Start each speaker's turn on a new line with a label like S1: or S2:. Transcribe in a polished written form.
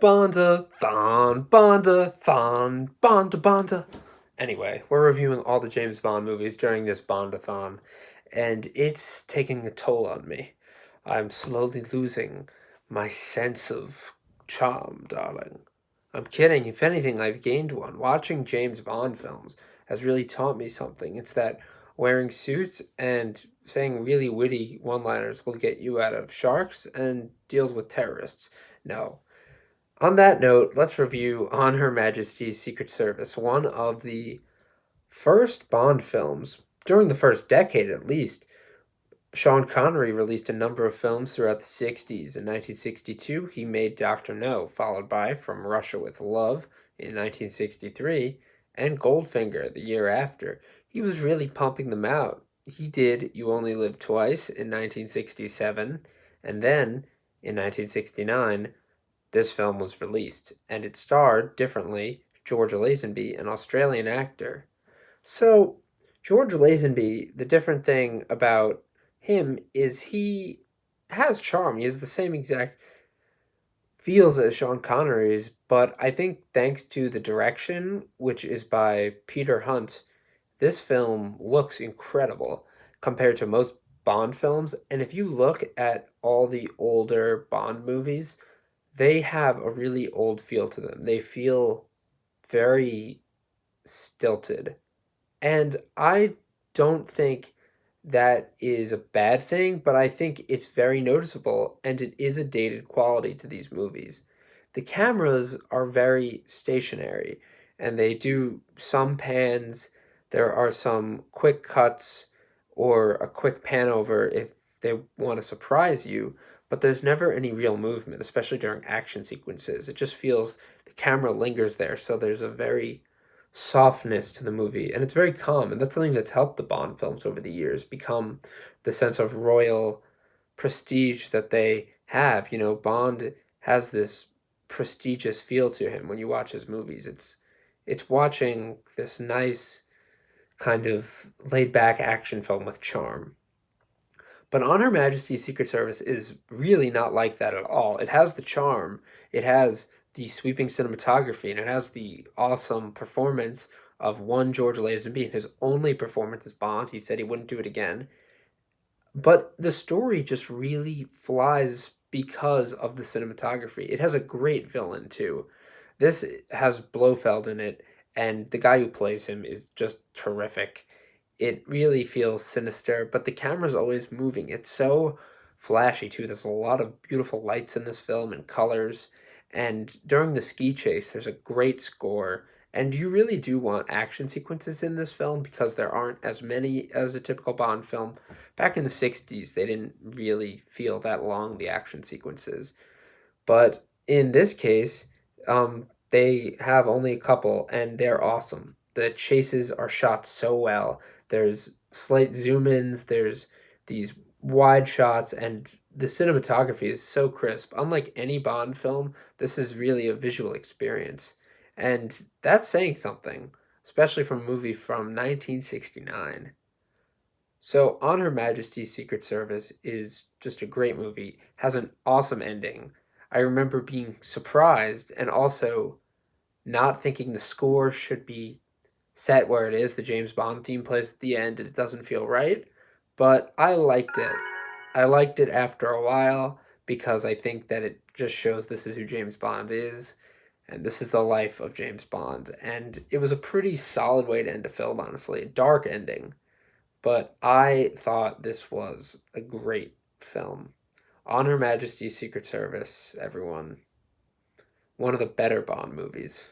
S1: Bondathon, Bondathon, Bonda. Anyway, we're reviewing all the James Bond movies during this Bondathon, and it's taking a toll on me. I'm slowly losing my sense of charm, darling. I'm kidding. If anything, I've gained one. Watching James Bond films has really taught me something. It's that wearing suits and saying really witty one liners will get you out of sharks and deals with terrorists. No, on that note, let's review On Her Majesty's Secret Service, one of the first Bond films, during the first decade at least. Sean Connery released a number of films throughout the 60s. In 1962, he made Dr. No, followed by From Russia with Love in 1963, and Goldfinger the year after. He was really pumping them out. He did You Only Live Twice in 1967, and then in 1969, this film was released, and it starred, differently, George Lazenby, an Australian actor. So, George Lazenby, the different thing about him is he has charm. He has the same exact feels as Sean Connery's, but I think thanks to the direction, which is by Peter Hunt, this film looks incredible compared to most Bond films. And if you look at all the older Bond movies, they have a really old feel to them. They feel very stilted. And I don't think that is a bad thing, but I think it's very noticeable and it is a dated quality to these movies. The cameras are very stationary and they do some pans, there are some quick cuts or a quick pan over if they want to surprise you, but there's never any real movement, especially during action sequences. It just feels the camera lingers there, so there's a very softness to the movie, and it's very calm, and that's something that's helped the Bond films over the years become the sense of royal prestige that they have. You know, Bond has this prestigious feel to him when you watch his movies. It's watching this nice kind of laid back action film with charm. But On Her Majesty's Secret Service is really not like that at all. It has the charm, it has the sweeping cinematography, and it has the awesome performance of one George Lazenby in his only performance as Bond. He said he wouldn't do it again. But the story just really flies because of the cinematography. It has a great villain, too. This has Blofeld in it, and the guy who plays him is just terrific. It really feels sinister, but the camera's always moving. It's so flashy, too. There's a lot of beautiful lights in this film and colors. And during the ski chase, there's a great score. And you really do want action sequences in this film because there aren't as many as a typical Bond film. Back in the 60s, they didn't really feel that long, the action sequences. But in this case, they have only a couple, and they're awesome. The chases are shot so well. There's slight zoom ins, there's these wide shots, and the cinematography is so crisp. Unlike any Bond film, this is really a visual experience. And that's saying something, especially from a movie from 1969. So, On Her Majesty's Secret Service is just a great movie, has an awesome ending. I remember being surprised and also not thinking the score should be set where it is. The James Bond theme plays at the end and it doesn't feel right, but I liked it. I liked it after a while because I think that it just shows this is who James Bond is and this is the life of James Bond. And it was a pretty solid way to end a film, honestly. A dark ending, but I thought this was a great film. On Her Majesty's Secret Service, everyone. One of the better Bond movies.